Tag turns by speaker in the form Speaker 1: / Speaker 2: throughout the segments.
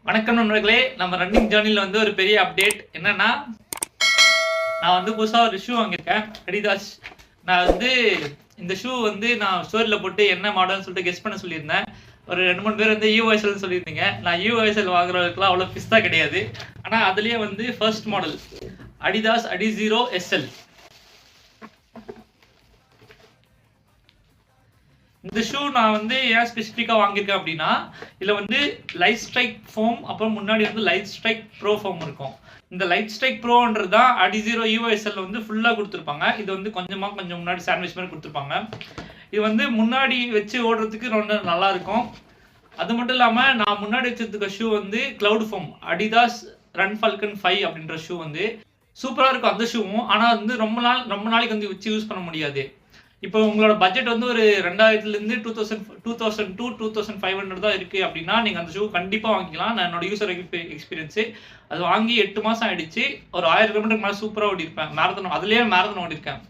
Speaker 1: வணக்கம் நண்பர்களே, நம்ம ரன்னிங் ஜேர்னில வந்து ஒரு பெரிய அப்டேட் என்னன்னா, நான் வந்து புதுசா ஒரு ஷூ வாங்கியிருக்கேன். அடிதாஸ். நான் வந்து இந்த ஷூ வந்து நான் ஸ்டோரியில போட்டு என்ன மாடல்னு சொல்லிட்டு கெஸ் பண்ண சொல்லியிருந்தேன். ஒரு 2, 3 பேர் வந்து யூஎஸ்எல்னு சொல்லியிருந்தீங்க. நான் யூஎஸ்எல் வாங்குறதுக்குலாம் அவ்வளோ பிஸ்தா கிடையாது. ஆனா அதுலயே வந்து ஃபர்ஸ்ட் மாடல் அடிதாஸ் அடிஸீரோ எஸ்எல். இந்த ஷூ நான் வந்து ஏன் ஸ்பெசிஃபிக்காக வாங்கியிருக்கேன் அப்படின்னா, இதில் வந்து லைட் ஸ்ட்ரைக் ஃபோம், அப்புறம் முன்னாடி வந்து லைட் ஸ்ட்ரைக் ப்ரோ ஃபோம் இருக்கும். இந்த லைட் ஸ்ட்ரைக் ப்ரோன்றது தான் அடிஸீரோ யூஎஸ்எல் வந்து ஃபுல்லாக கொடுத்துருப்பாங்க. இது வந்து கொஞ்சம் முன்னாடி சாண்ட்விச் மாதிரி கொடுத்துருப்பாங்க. இது வந்து முன்னாடி வச்சு ஓடுறதுக்கு ரொம்ப நல்லா இருக்கும். அது மட்டும் இல்லாமல் நான் முன்னாடி வச்சிருக்க ஷூ வந்து cloud foam Adidas run falcon 5 அப்படின்ற ஷூ வந்து சூப்பராக இருக்கும் அந்த ஷூவும். ஆனால் வந்து ரொம்ப நாளைக்கு வந்து வச்சு யூஸ் பண்ண முடியாது. இப்போ உங்களோட பட்ஜெட் வந்து ஒரு 2000லேருந்து 2500 தான் இருக்குது அப்படின்னா, நீங்கள் அந்த ஷூ கண்டிப்பாக வாங்கிக்கலாம். நான் என்னோட யூசர் எக்ஸ்பீரியன்ஸு அது வாங்கி 8 மாதம் ஆகிடுச்சு. ஒரு 1000 கிலோமீட்டருக்கு மேலே சூப்பராக ஓடிருப்பேன். மேரத்தான் அதுலேயே மேரத்தான் ஓடிருக்கேன்.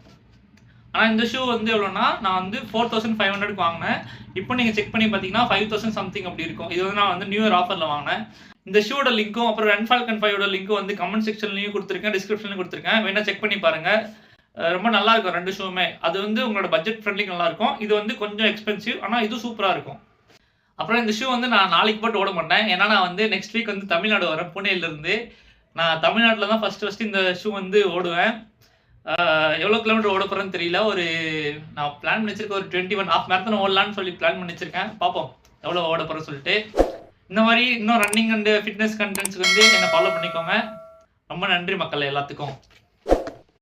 Speaker 1: ஆனால் இந்த ஷூ வந்து எவ்வளோனா, நான் வந்து 4500க்கு வாங்கினேன். இப்போ நீங்கள் செக் பண்ணி பார்த்தீங்கன்னா 5000 சம்திங் அப்படி இருக்கும். இது வந்து நான் வந்து நியூ இயர் ஆஃபரில் வாங்கினேன். இந்த ஷூவோட லிங்க்கும் அப்புறம் ரன் ஃபால்கன் 5ஓட லிங்க்கும் வந்து கமெண்ட் செக்ஷன்லையும் கொடுத்துருக்கேன், டிஸ்கிரிப்ஷன்லையும் கொடுத்துருக்கேன். வேணா செக் பண்ணி பாருங்கள். ரொம்ப நல்லா இருக்கும் ரெண்டு ஷூவுமே. அது வந்து உங்களோட பட்ஜெட் ஃப்ரெண்ட்லிக்கு நல்லா இருக்கும். இது வந்து கொஞ்சம் எக்ஸ்பென்சிவ், ஆனால் இது சூப்பராக இருக்கும். அப்புறம் இந்த ஷூ வந்து நான் நாளைக்கு போட்டு ஓட மாட்டேன். ஏன்னா நான் வந்து நெக்ஸ்ட் வீக் வந்து தமிழ்நாடு வரேன், புனேலேருந்து. நான் தமிழ்நாட்டில் தான் ஃபஸ்ட்டு இந்த ஷூ வந்து ஓடுவேன். எவ்வளோ கிலோமீட்டர் ஓட போகிறேன்னு தெரியல. நான் பிளான் பண்ணி வச்சிருக்கேன், ஒரு 21 ஹாஃப் மேரத்தான் ஓடலான்னு சொல்லி பிளான் பண்ணி வச்சிருக்கேன். பார்ப்போம் எவ்வளோ ஓட போகிறேன்னு சொல்லிட்டு. இந்த மாதிரி இன்னும் ரன்னிங் அண்ட் ஃபிட்னஸ் கண்டென்ட்ஸ்க்கு வந்து என்னை ஃபாலோ பண்ணிக்கோங்க. ரொம்ப நன்றி மக்கள் எல்லாத்துக்கும்.